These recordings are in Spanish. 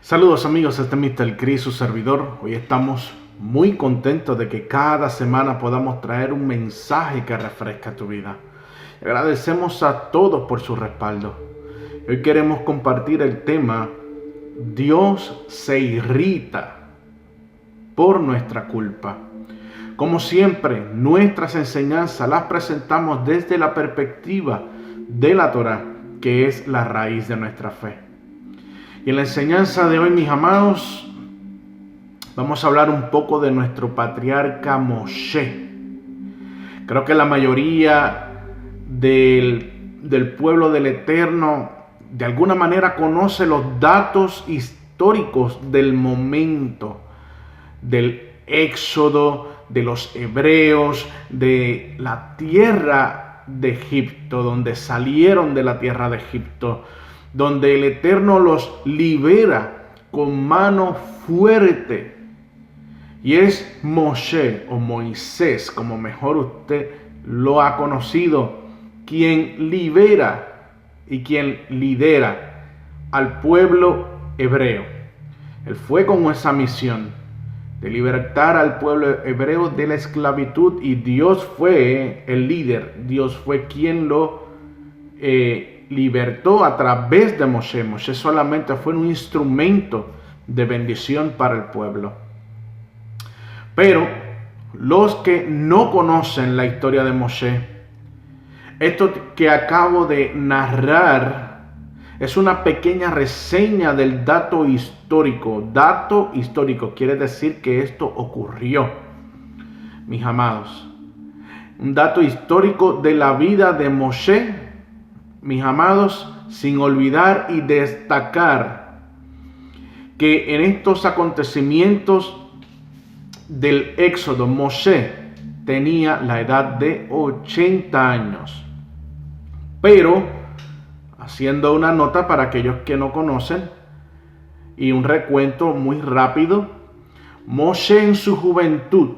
Saludos amigos, este es Mr. Chris, su servidor. Hoy estamos muy contentos de que cada semana podamos traer un mensaje que refresca tu vida. Agradecemos a todos por su respaldo. Hoy queremos compartir el tema: Dios se irrita por nuestra culpa. Como siempre, nuestras enseñanzas las presentamos desde la perspectiva de la Torá, que es la raíz de nuestra fe. Y en la enseñanza de hoy, mis amados, vamos a hablar un poco de nuestro patriarca Moshe. Creo que la mayoría del pueblo del Eterno de alguna manera conoce los datos históricos del momento, del éxodo, de los hebreos, de la tierra de Egipto, donde salieron de la tierra de Egipto, donde el Eterno los libera con mano fuerte. Y es Moshe o Moisés, como mejor usted lo ha conocido, quien libera y quien lidera al pueblo hebreo. Él fue con esa misión de libertar al pueblo hebreo de la esclavitud, y Dios fue el líder. Dios fue quien lo libertó a través de Moshe. Moshe solamente fue un instrumento de bendición para el pueblo. Pero los que no conocen la historia de Moshe, esto que acabo de narrar es una pequeña reseña del dato histórico. Dato histórico quiere decir que esto ocurrió, mis amados. Un dato histórico de la vida de Moshe, mis amados, sin olvidar y destacar que en estos acontecimientos del Éxodo, Moshe tenía la edad de 80 años. Pero, haciendo una nota para aquellos que no conocen y un recuento muy rápido, Moshe en su juventud,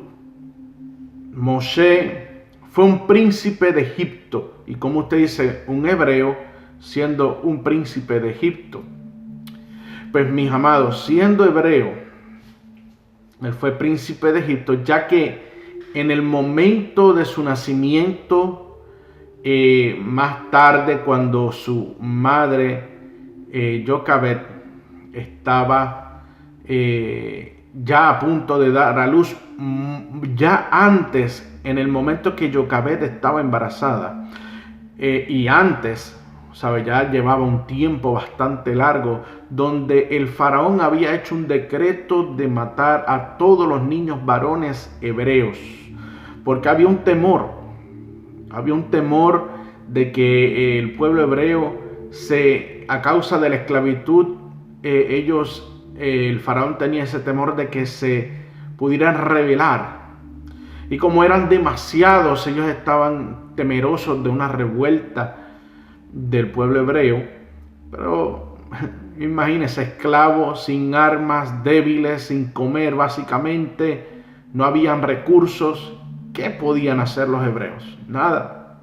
Moshe fue un príncipe de Egipto. Y como usted dice, un hebreo siendo un príncipe de Egipto. Pues mis amados, siendo hebreo, él fue príncipe de Egipto, ya que en el momento de su nacimiento, más tarde, cuando su madre, Jochebed, estaba ya a punto de dar a luz, ya antes, en el momento que Jochebed estaba embarazada, y antes, ya llevaba un tiempo bastante largo, donde el faraón había hecho un decreto de matar a todos los niños varones hebreos, porque había un temor de que el pueblo hebreo, a causa de la esclavitud, el faraón tenía ese temor de que se pudieran rebelar. Y como eran demasiados, ellos estaban temerosos de una revuelta del pueblo hebreo. Pero imagínense, esclavos, sin armas, débiles, sin comer básicamente, no habían recursos. ¿Qué podían hacer los hebreos? Nada.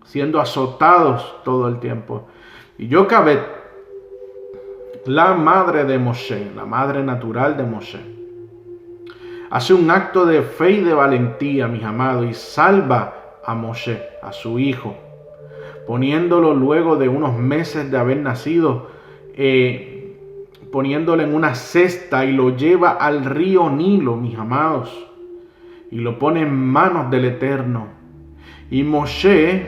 Siendo azotados todo el tiempo. Y Jochebed, la madre de Moshe, la madre natural de Moshe, hace un acto de fe y de valentía, mis amados, y salva a Moshe, a su hijo, poniéndolo luego de unos meses de haber nacido, poniéndolo en una cesta, y lo lleva al río Nilo, mis amados, y lo pone en manos del Eterno. Y Moshe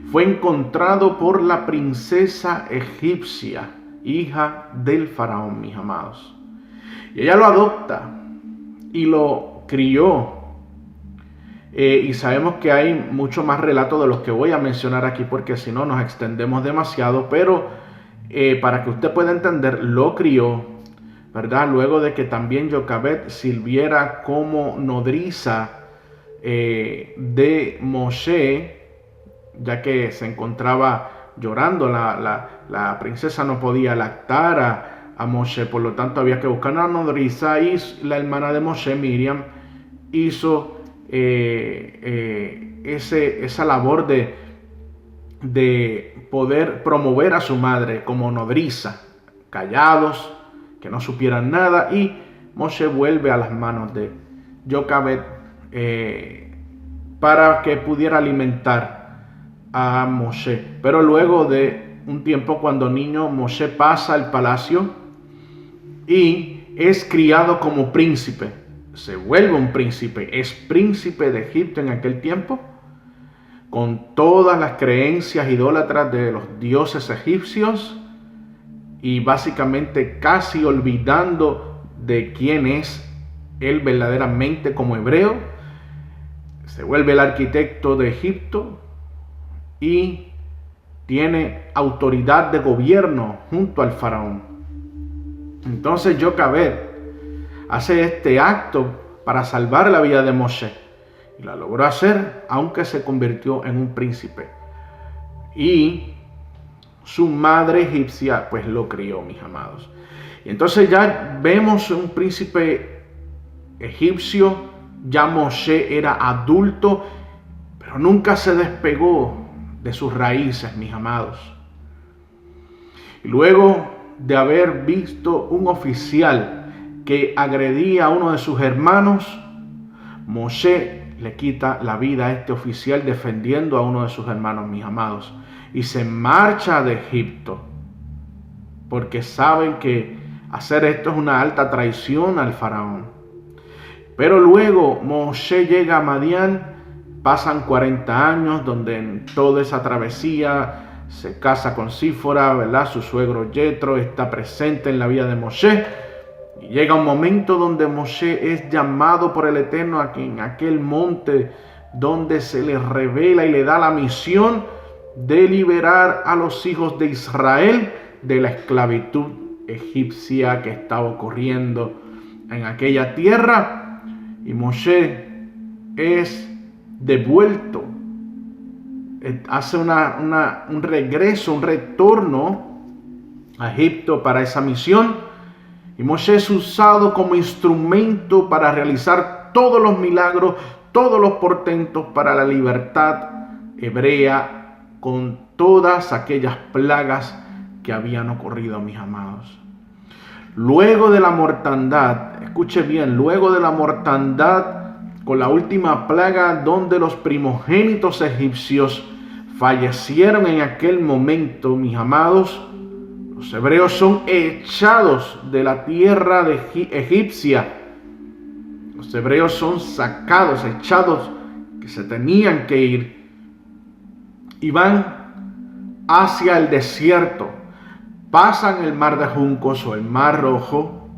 fue encontrado por la princesa egipcia, hija del faraón, mis amados. Y ella lo adopta y lo crió. Y sabemos que hay mucho más relatos de los que voy a mencionar aquí, porque si no nos extendemos demasiado. Pero para que usted pueda entender, lo crió, ¿verdad? Luego de que también Jochebed sirviera como nodriza de Moshe, ya que se encontraba llorando. La princesa no podía lactar a Moshe, por lo tanto había que buscar una nodriza, y la hermana de Moshe, Miriam, hizo esa labor de poder promover a su madre como nodriza, callados, que no supieran nada, y Moshe vuelve a las manos de Jochebed para que pudiera alimentar a Moshe. Pero luego de un tiempo, cuando niño, Moshe pasa al palacio y es criado como príncipe. Se vuelve un príncipe, es príncipe de Egipto en aquel tiempo, con todas las creencias idólatras de los dioses egipcios y básicamente casi olvidando de quién es él verdaderamente como hebreo. Se vuelve el arquitecto de Egipto y tiene autoridad de gobierno junto al faraón. Entonces Jochebed hace este acto para salvar la vida de Moshe. Y la logró hacer, aunque se convirtió en un príncipe. Y su madre egipcia pues lo crió, mis amados. Y entonces ya vemos un príncipe egipcio. Ya Moshe era adulto, pero nunca se despegó de sus raíces, mis amados. Y luego de haber visto un oficial que agredía a uno de sus hermanos, Moshe le quita la vida a este oficial defendiendo a uno de sus hermanos, mis amados, y se marcha de Egipto, porque saben que hacer esto es una alta traición al faraón. Pero luego Moshe llega a Madián, pasan 40 años donde en toda esa travesía se casa con Sífora, ¿verdad? Su suegro Yetro está presente en la vida de Moshe. Y llega un momento donde Moshe es llamado por el Eterno en aquel monte donde se le revela y le da la misión de liberar a los hijos de Israel de la esclavitud egipcia que estaba ocurriendo en aquella tierra. Y Moshe es devuelto, hace un regreso, un retorno a Egipto para esa misión. Y Moshe es usado como instrumento para realizar todos los milagros, todos los portentos para la libertad hebrea, con todas aquellas plagas que habían ocurrido, mis amados. Luego de la mortandad, escuche bien, luego de la mortandad, con la última plaga donde los primogénitos egipcios fallecieron en aquel momento, mis amados, los hebreos son echados de la tierra egipcia. Los hebreos son sacados, echados, que se tenían que ir, y van hacia el desierto. Pasan el mar de juncos o el mar rojo,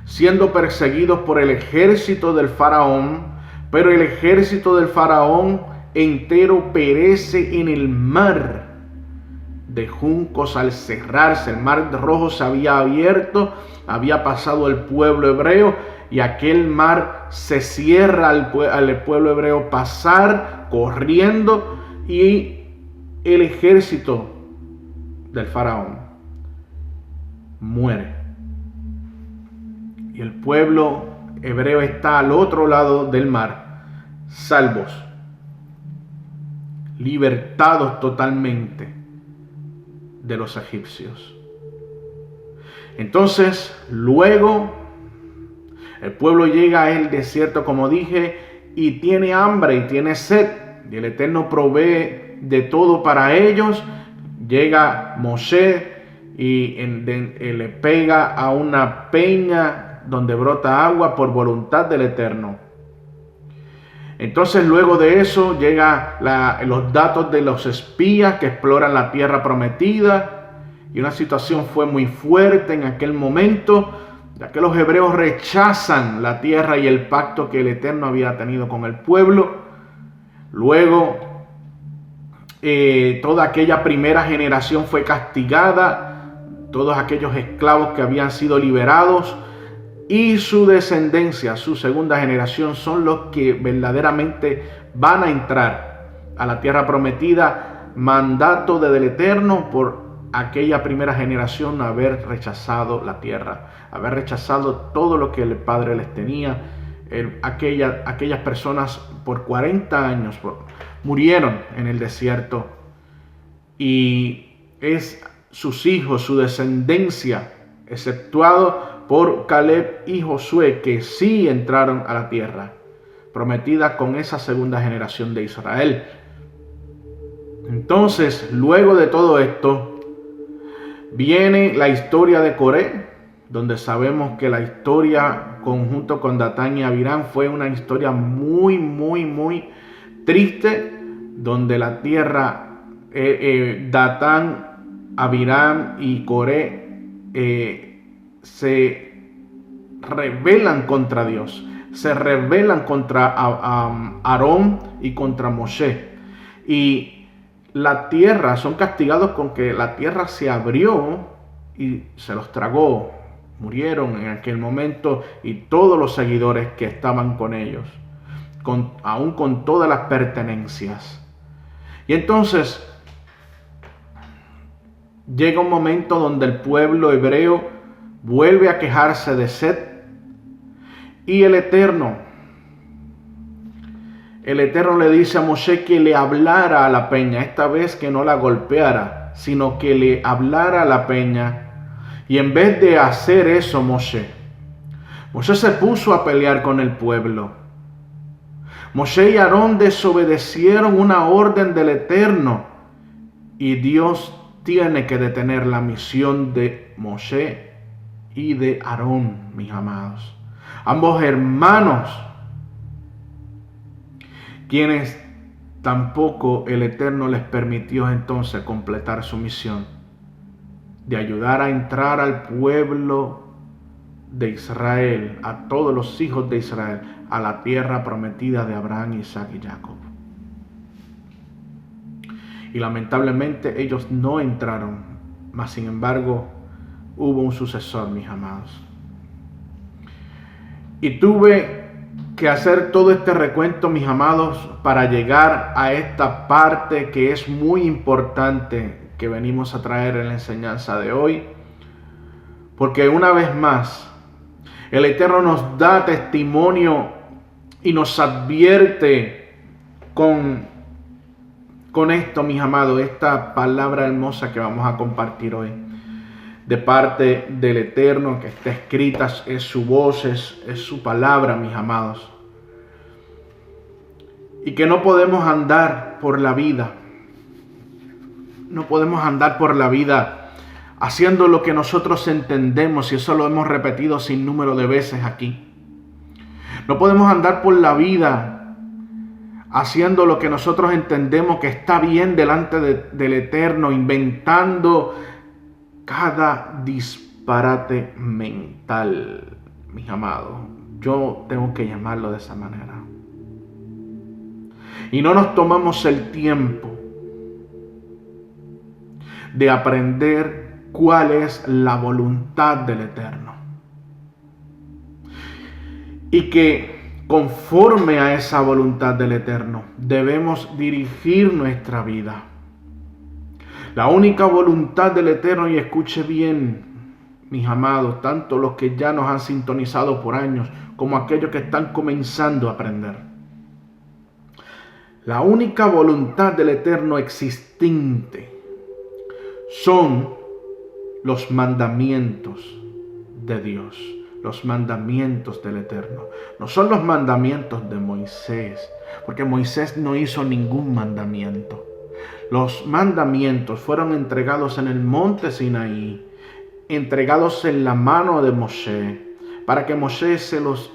siendo perseguidos por el ejército del faraón, pero el ejército del faraón entero perece en el mar de juncos al cerrarse. El mar rojo se había abierto, había pasado el pueblo hebreo, y aquel mar se cierra al pueblo hebreo pasar corriendo, y el ejército del faraón muere. Y el pueblo hebreo está al otro lado del mar, salvos, libertados totalmente de los egipcios. Entonces, luego, el pueblo llega al desierto, como dije, y tiene hambre y tiene sed, y el Eterno provee de todo para ellos. Llega Moshe y le pega a una peña donde brota agua por voluntad del Eterno. Entonces, luego de eso, llegan los datos de los espías que exploran la tierra prometida, y una situación fue muy fuerte en aquel momento, ya que los hebreos rechazan la tierra y el pacto que el Eterno había tenido con el pueblo. Luego, toda aquella primera generación fue castigada, todos aquellos esclavos que habían sido liberados, y su descendencia, su segunda generación, son los que verdaderamente van a entrar a la tierra prometida, mandato del Eterno por aquella primera generación haber rechazado la tierra, haber rechazado todo lo que el Padre les tenía. Aquellas personas por 40 años murieron en el desierto, y es sus hijos, su descendencia, exceptuado por Caleb y Josué, que sí entraron a la tierra prometida con esa segunda generación de Israel. Entonces, luego de todo esto, viene la historia de Coré, donde sabemos que la historia conjunto con Datán y Abiram fue una historia muy triste, donde la tierra, Datán, Abiram y Coré se rebelan contra Dios, se rebelan contra Aarón y contra Moshe, y la tierra, son castigados con que la tierra se abrió y se los tragó. Murieron en aquel momento y todos los seguidores que estaban con ellos, aún con todas las pertenencias. Y entonces llega un momento donde el pueblo hebreo vuelve a quejarse de Set, y el Eterno le dice a Moshe que le hablara a la peña, esta vez que no la golpeara, sino que le hablara a la peña. Y en vez de hacer eso, Moshe se puso a pelear con el pueblo. Moshe y Aarón desobedecieron una orden del Eterno, y Dios tiene que detener la misión de Moshe y de Aarón, mis amados. Ambos hermanos, quienes tampoco el Eterno les permitió entonces completar su misión de ayudar a entrar al pueblo de Israel, a todos los hijos de Israel, a la tierra prometida de Abraham, Isaac y Jacob. Y lamentablemente ellos no entraron, mas sin embargo hubo un sucesor, mis amados. Y tuve que hacer todo este recuento, mis amados, para llegar a esta parte que es muy importante, que venimos a traer en la enseñanza de hoy, porque una vez más el Eterno nos da testimonio y nos advierte con esto, mis amados, esta palabra hermosa que vamos a compartir hoy, de parte del Eterno, que está escrita, es su voz, es su palabra, mis amados. Y que no podemos andar por la vida, haciendo lo que nosotros entendemos, y eso lo hemos repetido sin número de veces aquí. No podemos andar por la vida haciendo lo que nosotros entendemos que está bien delante del Eterno, inventando cada disparate mental, mis amados. Yo tengo que llamarlo de esa manera. Y no nos tomamos el tiempo de aprender cuál es la voluntad del Eterno. Y que conforme a esa voluntad del Eterno debemos dirigir nuestra vida. La única voluntad del Eterno, y escuche bien, mis amados, tanto los que ya nos han sintonizado por años como aquellos que están comenzando a aprender. La única voluntad del Eterno existente son los mandamientos de Dios, los mandamientos del Eterno. No son los mandamientos de Moisés, porque Moisés no hizo ningún mandamiento. Los mandamientos fueron entregados en el monte Sinaí, entregados en la mano de Moshe, para que Moshe se los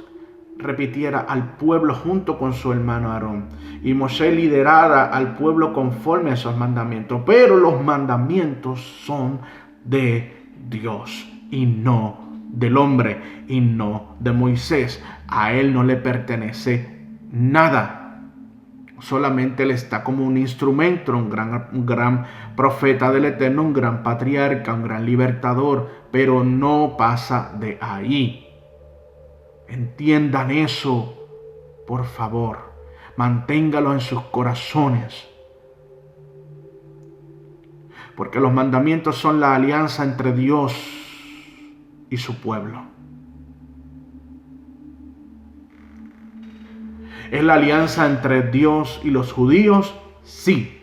repitiera al pueblo junto con su hermano Aarón, y Moshe liderara al pueblo conforme a esos mandamientos. Pero los mandamientos son de Dios y no del hombre, y no de Moisés. A él no le pertenece nada. Solamente él está como un instrumento, un gran profeta del Eterno, un gran patriarca, un gran libertador, pero no pasa de ahí. Entiendan eso, por favor. Manténgalo en sus corazones. Porque los mandamientos son la alianza entre Dios y su pueblo. ¿Es la alianza entre Dios y los judíos? Sí.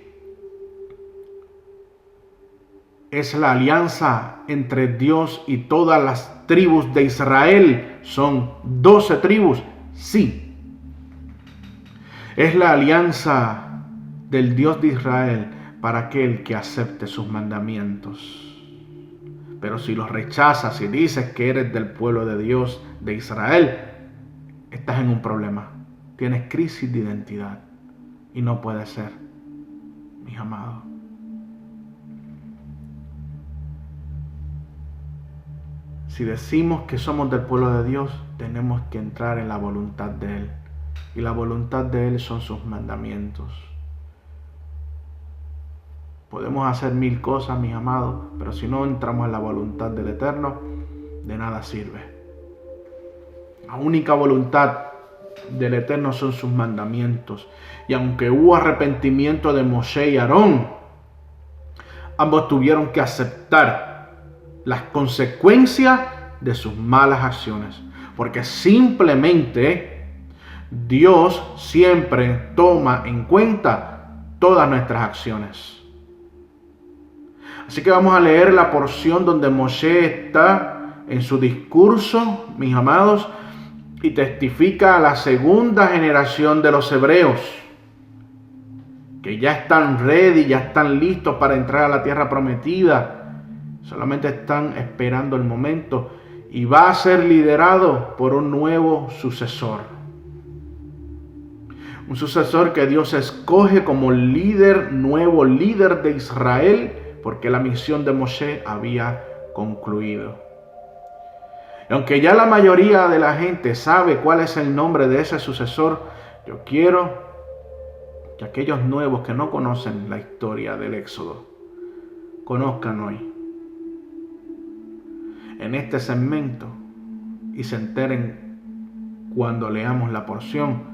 Es la alianza entre Dios y todas las tribus de Israel. Son 12 tribus, sí. Es la alianza del Dios de Israel para aquel que acepte sus mandamientos. Pero si los rechazas y dices que eres del pueblo de Dios, de Israel, estás en un problema. Tienes crisis de identidad. Y no puede ser, mis amados. Si decimos que somos del pueblo de Dios, tenemos que entrar en la voluntad de Él. Y la voluntad de Él son sus mandamientos. Podemos hacer 1000 cosas, mis amados, pero si no entramos en la voluntad del Eterno, de nada sirve. La única voluntad del Eterno son sus mandamientos. Y aunque hubo arrepentimiento de Moshe y Aarón, ambos tuvieron que aceptar las consecuencias de sus malas acciones. Porque simplemente Dios siempre toma en cuenta todas nuestras acciones. Así que vamos a leer la porción donde Moshe está en su discurso, mis amados, y testifica a la segunda generación de los hebreos, que ya están ready, ya están listos para entrar a la tierra prometida. Solamente están esperando el momento y va a ser liderado por un nuevo sucesor. Un sucesor que Dios escoge como líder, nuevo líder de Israel, porque la misión de Moshe había concluido. Y aunque ya la mayoría de la gente sabe cuál es el nombre de ese sucesor, yo quiero que aquellos nuevos que no conocen la historia del Éxodo conozcan hoy en este segmento y se enteren cuando leamos la porción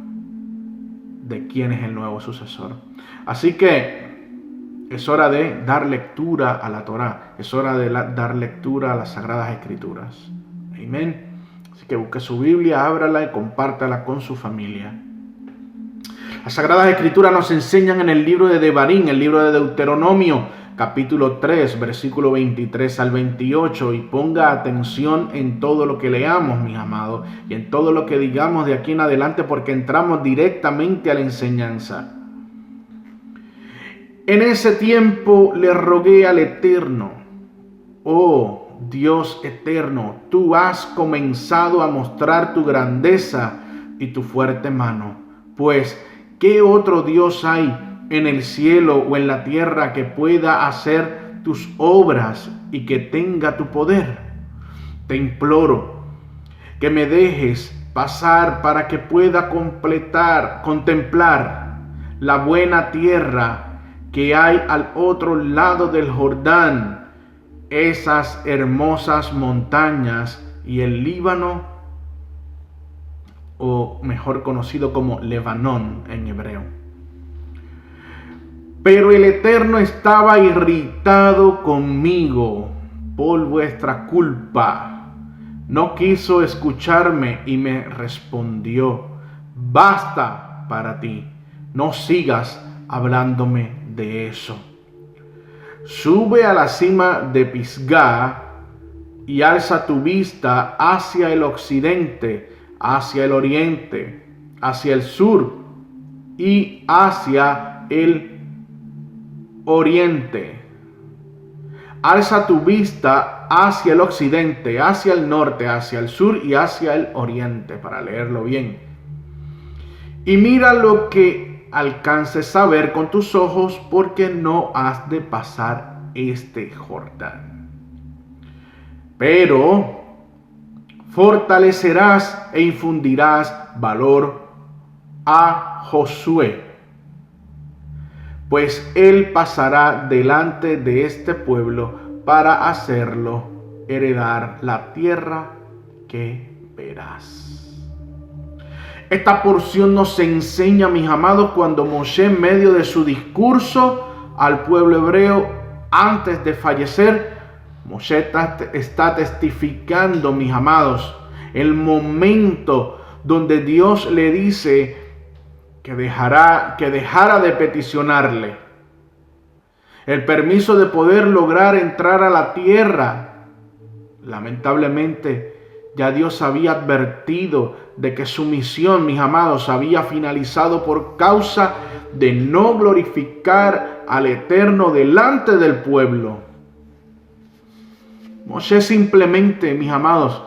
de quién es el nuevo sucesor. Así que es hora de dar lectura a la Torá. Es hora de dar lectura a las Sagradas Escrituras. Amén. Así que busque su Biblia, ábrala y compártala con su familia. Las Sagradas Escrituras nos enseñan en el libro de Devarim, el libro de Deuteronomio, capítulo 3, versículo 23 al 28. Y ponga atención en todo lo que leamos, mis amados, y en todo lo que digamos de aquí en adelante, porque entramos directamente a la enseñanza. En ese tiempo le rogué al Eterno: oh Dios eterno, tú has comenzado a mostrar tu grandeza y tu fuerte mano. Pues, ¿qué otro Dios hay en el cielo o en la tierra que pueda hacer tus obras y que tenga tu poder? Te imploro que me dejes pasar para que pueda contemplar la buena tierra que hay al otro lado del Jordán, esas hermosas montañas y el Líbano, o mejor conocido como Lebanón en hebreo. Pero el Eterno estaba irritado conmigo por vuestra culpa. No quiso escucharme y me respondió: basta para ti, no sigas hablándome de eso. Sube a la cima de Pisgah y alza tu vista hacia el occidente, hacia el oriente, hacia el sur y hacia el oriente. Alza tu vista hacia el occidente, hacia el norte, hacia el sur y hacia el oriente, para leerlo bien. Y mira lo que alcances a ver con tus ojos, porque no has de pasar este Jordán. Pero fortalecerás e infundirás valor a Josué, pues él pasará delante de este pueblo para hacerlo heredar la tierra que verás. Esta porción nos enseña, mis amados, cuando Moshe, en medio de su discurso al pueblo hebreo antes de fallecer, Moshe está testificando, mis amados, el momento donde Dios le dice que dejara de peticionarle. el permiso de poder lograr entrar a la tierra. Lamentablemente, ya Dios había advertido de que su misión, mis amados, había finalizado por causa de no glorificar al Eterno delante del pueblo. Moshe simplemente, mis amados,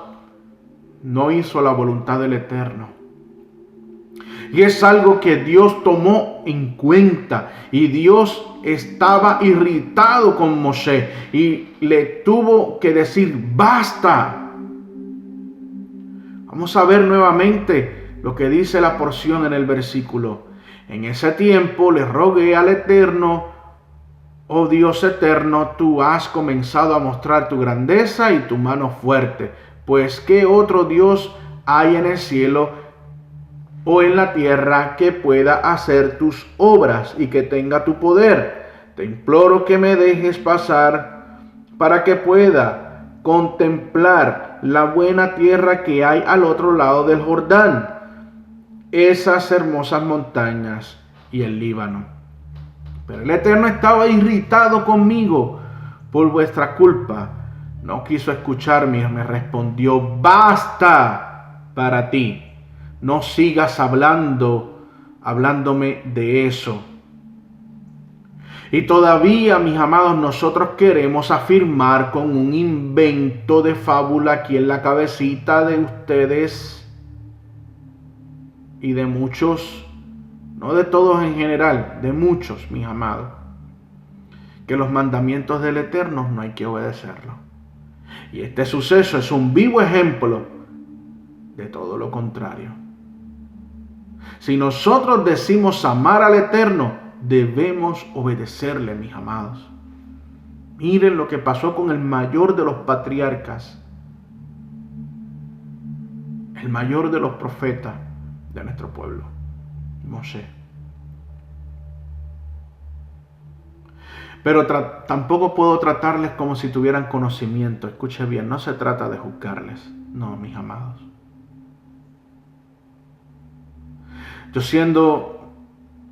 no hizo la voluntad del Eterno. Y es algo que Dios tomó en cuenta. Y Dios estaba irritado con Moshe y le tuvo que decir: basta. Vamos a ver nuevamente lo que dice la porción en el versículo. En ese tiempo le rogué al Eterno: oh Dios eterno, tú has comenzado a mostrar tu grandeza y tu mano fuerte. Pues ¿qué otro Dios hay en el cielo o en la tierra que pueda hacer tus obras y que tenga tu poder? Te imploro que me dejes pasar para que pueda contemplar la buena tierra que hay al otro lado del Jordán, esas hermosas montañas y el Líbano. Pero el Eterno estaba irritado conmigo por vuestra culpa. No quiso escucharme y me respondió: basta para ti. No sigas hablándome de eso. Y todavía, mis amados, nosotros queremos afirmar con un invento de fábula aquí en la cabecita de ustedes y de muchos, no de todos en general, de muchos, mis amados, que los mandamientos del Eterno no hay que obedecerlos. Y este suceso es un vivo ejemplo de todo lo contrario. Si nosotros decimos amar al Eterno, debemos obedecerle, mis amados. Miren lo que pasó con el mayor de los patriarcas, el mayor de los profetas de nuestro pueblo, Moshe. Pero tampoco puedo tratarles como si tuvieran conocimiento. Escuche bien, no se trata de juzgarles. No, mis amados. Yo, siendo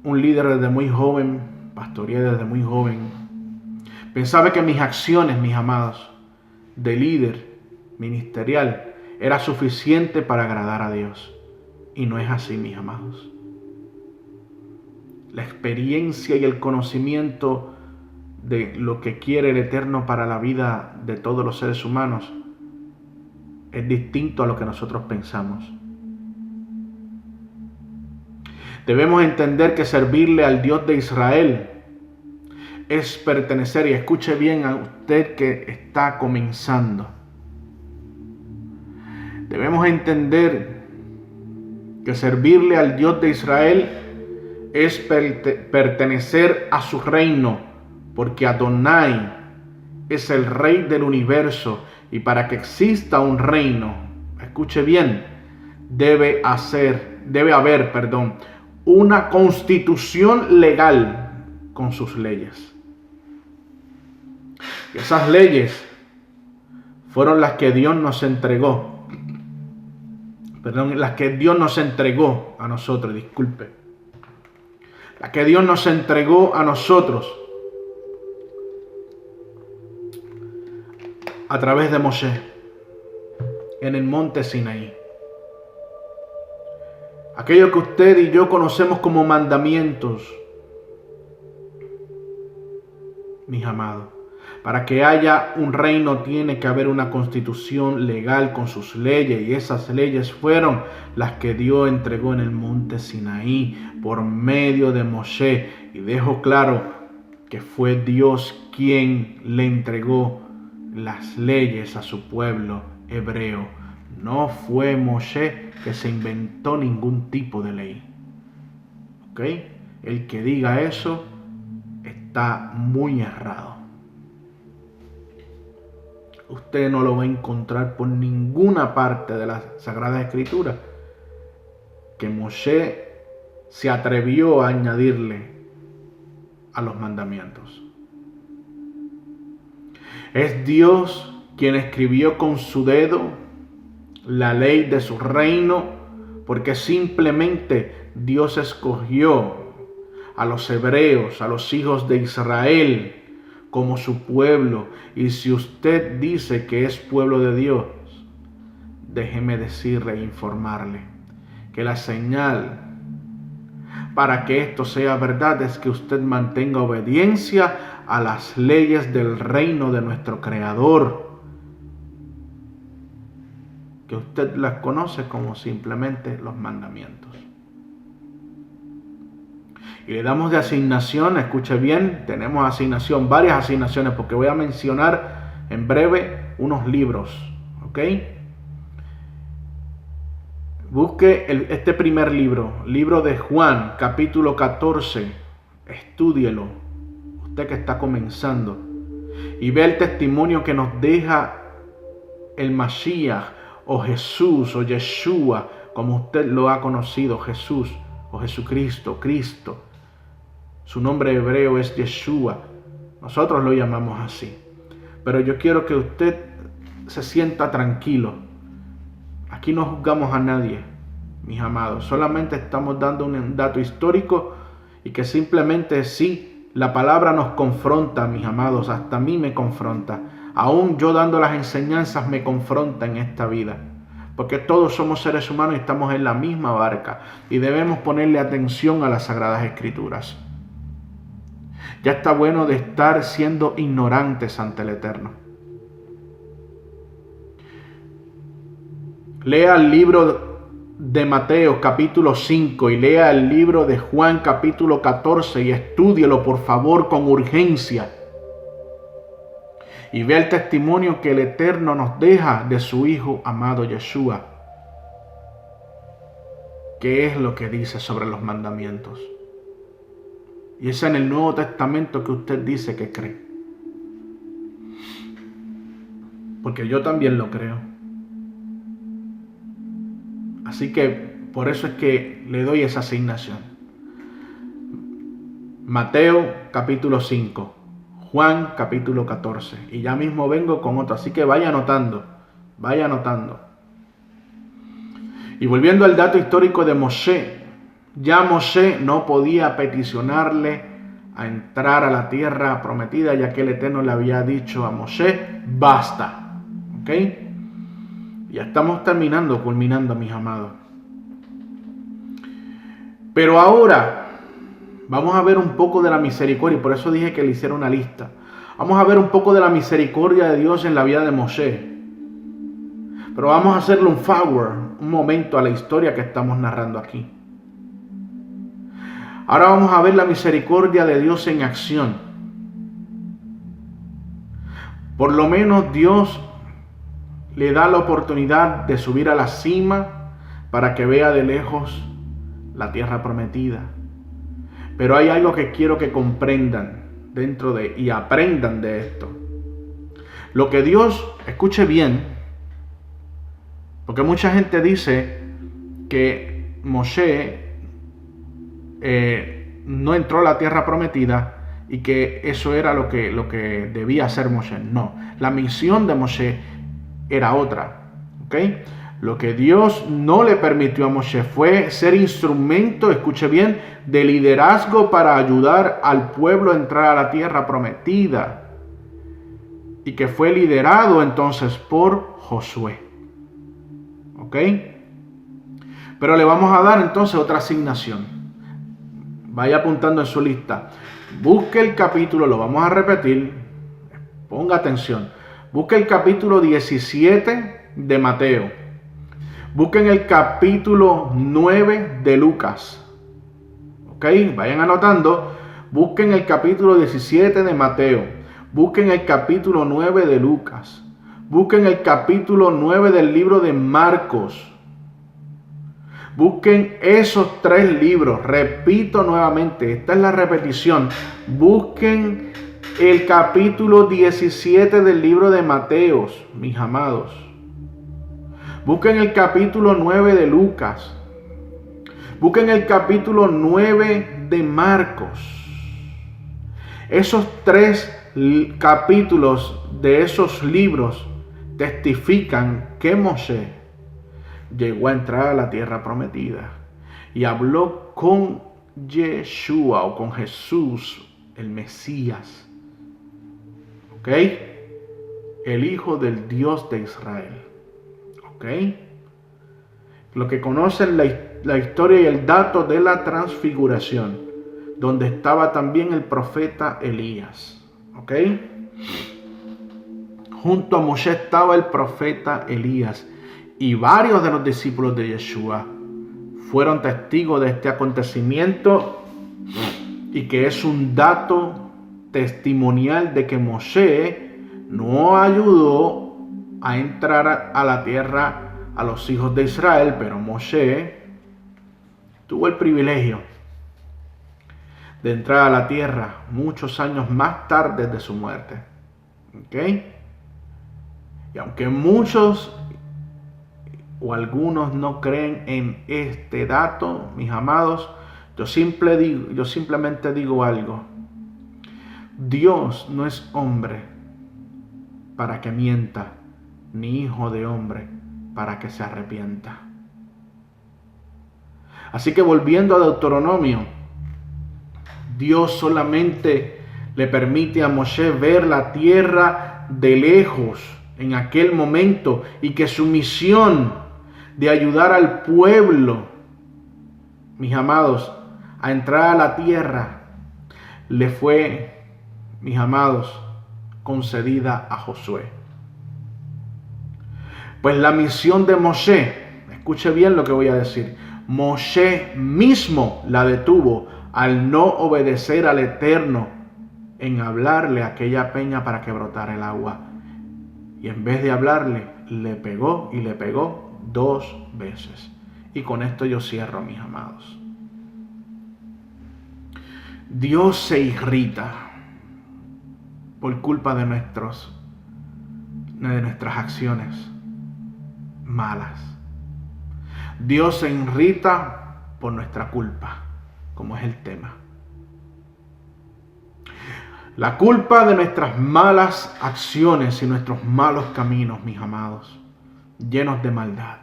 un líder desde muy joven, pastoreé desde muy joven, pensaba que mis acciones, mis amados, de líder ministerial, era suficiente para agradar a Dios. Y no es así, mis amados. La experiencia y el conocimiento de lo que quiere el Eterno para la vida de todos los seres humanos es distinto a lo que nosotros pensamos. Debemos entender que servirle al Dios de Israel es pertenecer, y escuche bien a usted que está comenzando. Debemos entender que servirle al Dios de Israel es pertenecer a su reino, porque Adonai es el Rey del universo, y para que exista un reino, escuche bien, debe haber una constitución legal con sus leyes. Y esas leyes fueron las que Dios nos entregó. Las que Dios nos entregó a nosotros, Las que Dios nos entregó a nosotros a través de Moshe en el monte Sinaí. Aquello que usted y yo conocemos como mandamientos, mis amados. Para que haya un reino tiene que haber una constitución legal con sus leyes, y esas leyes fueron las que Dios entregó en el monte Sinaí por medio de Moshe. Y dejo claro que fue Dios quien le entregó las leyes a su pueblo hebreo. No fue Moshe que se inventó ningún tipo de ley. ¿Ok? El que diga eso está muy errado. Usted no lo va a encontrar por ninguna parte de la Sagrada Escritura que Moshe se atrevió a añadirle a los mandamientos. Es Dios quien escribió con su dedo la ley de su reino, porque simplemente Dios escogió a los hebreos, a los hijos de Israel, como su pueblo. Y si usted dice que es pueblo de Dios, déjeme decirle e informarle que la señal para que esto sea verdad es que usted mantenga obediencia a las leyes del reino de nuestro Creador, que usted las conoce como simplemente los mandamientos. Y le damos de asignación, escuche bien, tenemos asignación, varias asignaciones, porque voy a mencionar en breve unos libros, ¿ok? Busque este primer libro de Juan, capítulo 14, estúdielo, usted que está comenzando, y ve el testimonio que nos deja el Mashiach, o Jesús, o Yeshua, como usted lo ha conocido, Jesús, o Jesucristo, Cristo. Su nombre hebreo es Yeshua. Nosotros lo llamamos así. Pero yo quiero que usted se sienta tranquilo. Aquí no juzgamos a nadie, mis amados. Solamente estamos dando un dato histórico y que simplemente sí, la palabra nos confronta, mis amados. Hasta a mí me confronta. Aún yo dando las enseñanzas me confronta en esta vida. Porque todos somos seres humanos y estamos en la misma barca. Y debemos ponerle atención a las Sagradas Escrituras. Ya está bueno de estar siendo ignorantes ante el Eterno. Lea el libro de Mateo capítulo 5 y lea el libro de Juan capítulo 14 y estúdielo por favor con urgencia. Y vea el testimonio que el Eterno nos deja de su Hijo amado Yeshua. ¿Qué es lo que dice sobre los mandamientos? Y es en el Nuevo Testamento que usted dice que cree. Porque yo también lo creo. Así que por eso es que le doy esa asignación. Mateo capítulo 5, Juan capítulo 14. Y ya mismo vengo con otro. Así que vaya anotando, vaya anotando. Y volviendo al dato histórico de Moshe. Ya Moshe no podía peticionarle a entrar a la tierra prometida, ya que el Eterno le había dicho a Moshe, basta. ¿Ok? Ya estamos terminando, culminando, mis amados. Pero ahora vamos a ver un poco de la misericordia, y por eso dije que le hiciera una lista. Vamos a ver un poco de la misericordia de Dios en la vida de Moshe. Pero vamos a hacerle un forward, un momento a la historia que estamos narrando aquí. Ahora vamos a ver la misericordia de Dios en acción. Por lo menos Dios le da la oportunidad de subir a la cima para que vea de lejos la tierra prometida. Pero hay algo que quiero que comprendan y aprendan de esto. Lo que Dios, escuche bien, porque mucha gente dice que Moshe no entró a la tierra prometida y que eso era lo que debía hacer Moshe. No, la misión de Moshe era otra, ¿ok? Lo que Dios no le permitió a Moshe fue ser instrumento, escuche bien, de liderazgo para ayudar al pueblo a entrar a la tierra prometida, y que fue liderado entonces por Josué, ¿ok? Pero le vamos a dar entonces otra asignación. Vaya apuntando en su lista. Busque el capítulo, lo vamos a repetir. Ponga atención. Busque el capítulo 17 de Mateo. Busquen el capítulo 9 de Lucas. Ok, vayan anotando. Busquen el capítulo 17 de Mateo. Busquen el capítulo 9 de Lucas. Busquen el capítulo 9 del libro de Marcos. Busquen esos 3 libros. Repito nuevamente, esta es la repetición. Busquen el capítulo 17 del libro de Mateos, mis amados. Busquen el capítulo 9 de Lucas. Busquen el capítulo 9 de Marcos. Esos 3 capítulos de esos libros testifican que Moshe llegó a entrar a la tierra prometida y habló con Yeshua o con Jesús, el Mesías. ¿Ok? El Hijo del Dios de Israel. ¿Ok? Lo que conocen la historia y el dato de la transfiguración, donde estaba también el profeta Elías. ¿Ok? Junto a Moshe estaba el profeta Elías, y varios de los discípulos de Yeshua fueron testigos de este acontecimiento, y que es un dato testimonial de que Moshe no ayudó a entrar a la tierra a los hijos de Israel, pero Moshe tuvo el privilegio de entrar a la tierra muchos años más tarde de su muerte. ¿Ok? Y aunque muchos o algunos no creen en este dato, mis amados, yo simplemente digo algo. Dios no es hombre para que mienta, ni hijo de hombre para que se arrepienta. Así que volviendo a Deuteronomio, Dios solamente le permite a Moshe ver la tierra de lejos en aquel momento, y que su misión de ayudar al pueblo, mis amados, a entrar a la tierra, le fue, mis amados, concedida a Josué. Pues la misión de Moshe, escuche bien lo que voy a decir, Moshe mismo la detuvo al no obedecer al Eterno en hablarle a aquella peña para que brotara el agua. Y en vez de hablarle, le pegó, y le pegó 2 veces. Y con esto yo cierro, mis amados. Dios se irrita por culpa de nuestras acciones malas. Dios se irrita por nuestra culpa, como es el tema. La culpa de nuestras malas acciones y nuestros malos caminos, mis amados, llenos de maldad.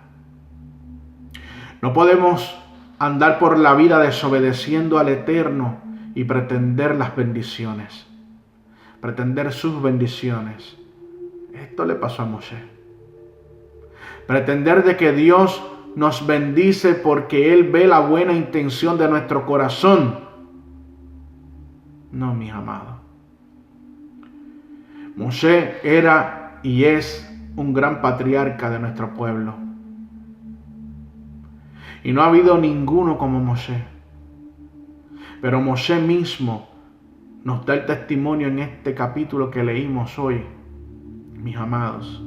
No podemos andar por la vida desobedeciendo al Eterno y pretender las bendiciones, pretender sus bendiciones. Esto le pasó a Moshe. Pretender de que Dios nos bendice porque Él ve la buena intención de nuestro corazón. No, mis amados. Moshe era y es un gran patriarca de nuestro pueblo. Y no ha habido ninguno como Moshe. Pero Moshe mismo nos da el testimonio en este capítulo que leímos hoy, mis amados.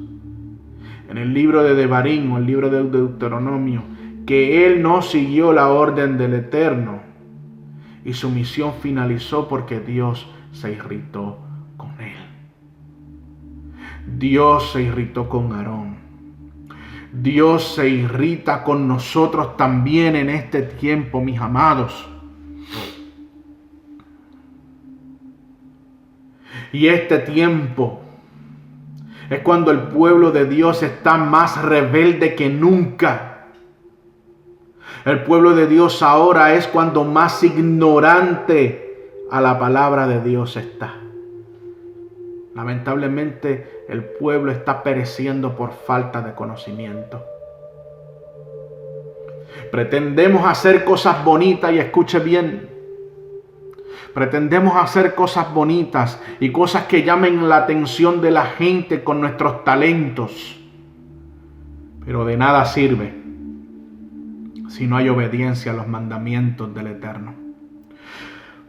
En el libro de Devarim, o el libro de Deuteronomio, que él no siguió la orden del Eterno. Y su misión finalizó porque Dios se irritó con él. Dios se irritó con Aarón. Dios se irrita con nosotros también en este tiempo, mis amados. Y este tiempo es cuando el pueblo de Dios está más rebelde que nunca. El pueblo de Dios ahora es cuando más ignorante a la palabra de Dios está. Lamentablemente, el pueblo está pereciendo por falta de conocimiento. Pretendemos hacer cosas bonitas, y escuche bien. Pretendemos hacer cosas bonitas y cosas que llamen la atención de la gente con nuestros talentos. Pero de nada sirve si no hay obediencia a los mandamientos del Eterno.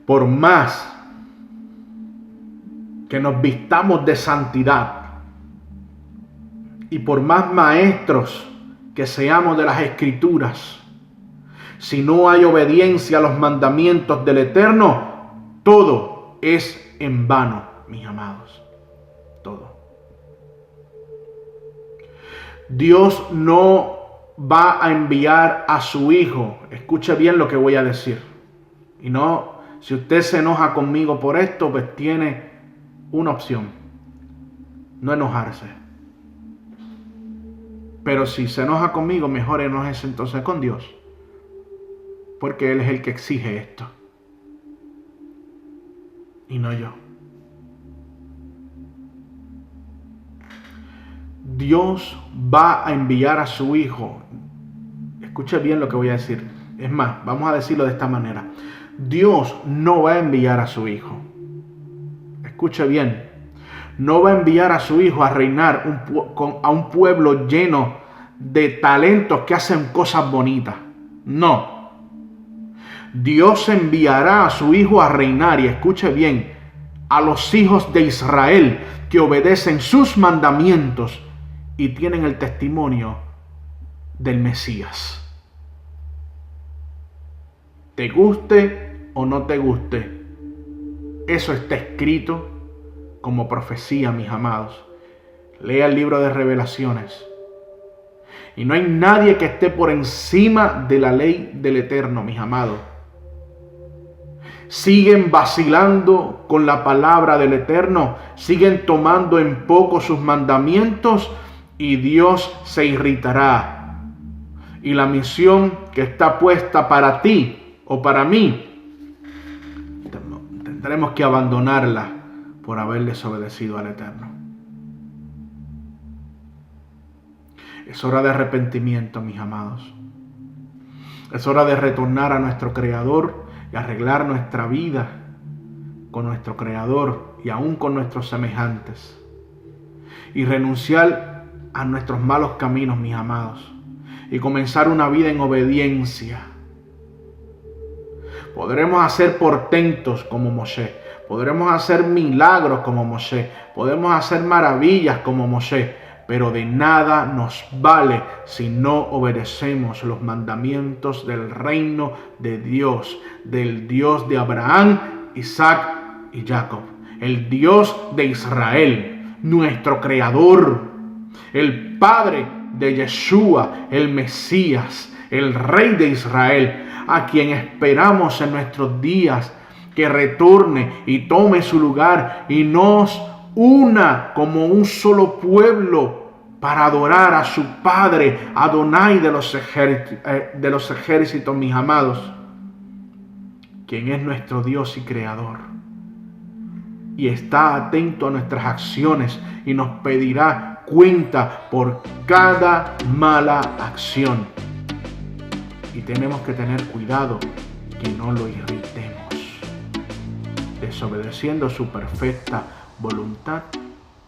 Por más que nos vistamos de santidad y por más maestros que seamos de las Escrituras, si no hay obediencia a los mandamientos del Eterno, todo es en vano, mis amados. Todo. Dios no va a enviar a su Hijo. Escuche bien lo que voy a decir. Y no, si usted se enoja conmigo por esto, pues tiene una opción: no enojarse. Pero si se enoja conmigo, mejor enójese entonces con Dios, porque Él es el que exige esto y no yo. Dios va a enviar a su Hijo. Escuche bien lo que voy a decir. Es más, vamos a decirlo de esta manera. Dios no va a enviar a su Hijo. Escuche bien. No va a enviar a su Hijo a reinar a un pueblo lleno de talentos que hacen cosas bonitas. No. Dios enviará a su Hijo a reinar, y escuche bien, a los hijos de Israel que obedecen sus mandamientos y tienen el testimonio del Mesías. Te guste o no te guste, eso está escrito como profecía, mis amados. Lea el libro de Revelaciones. Y no hay nadie que esté por encima de la ley del Eterno, mis amados. Siguen vacilando con la palabra del Eterno, siguen tomando en poco sus mandamientos y Dios se irritará. Y la misión que está puesta para ti o para mí, tendremos que abandonarla por haber desobedecido al Eterno. Es hora de arrepentimiento, mis amados. Es hora de retornar a nuestro Creador y arreglar nuestra vida con nuestro Creador y aún con nuestros semejantes. Y renunciar a nuestros malos caminos, mis amados. Y comenzar una vida en obediencia. Podremos hacer portentos como Moshe. Podremos hacer milagros como Moshe. Podemos hacer maravillas como Moshe. Pero de nada nos vale si no obedecemos los mandamientos del reino de Dios, del Dios de Abraham, Isaac y Jacob, el Dios de Israel, nuestro Creador, el Padre de Yeshua, el Mesías, el Rey de Israel, a quien esperamos en nuestros días que retorne y tome su lugar y nos una como un solo pueblo para adorar a su Padre, Adonai de los ejércitos, mis amados, quien es nuestro Dios y Creador, y está atento a nuestras acciones y nos pedirá cuenta por cada mala acción. Y tenemos que tener cuidado que no lo irritemos, desobedeciendo su perfecta voluntad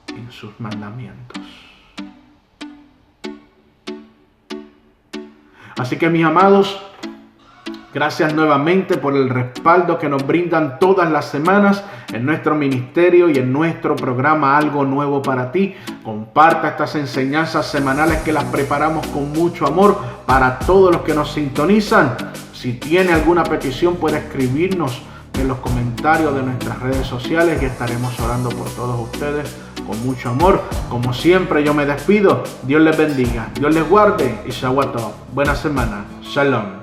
en sus mandamientos. Así que, mis amados, gracias nuevamente por el respaldo que nos brindan todas las semanas en nuestro ministerio y en nuestro programa Algo Nuevo para Ti. Comparta estas enseñanzas semanales que las preparamos con mucho amor para todos los que nos sintonizan. Si tiene alguna petición, puede escribirnos en los comentarios de nuestras redes sociales y estaremos orando por todos ustedes con mucho amor. Como siempre, yo me despido. Dios les bendiga, Dios les guarde y Shavuot Tov. Buena semana. Shalom.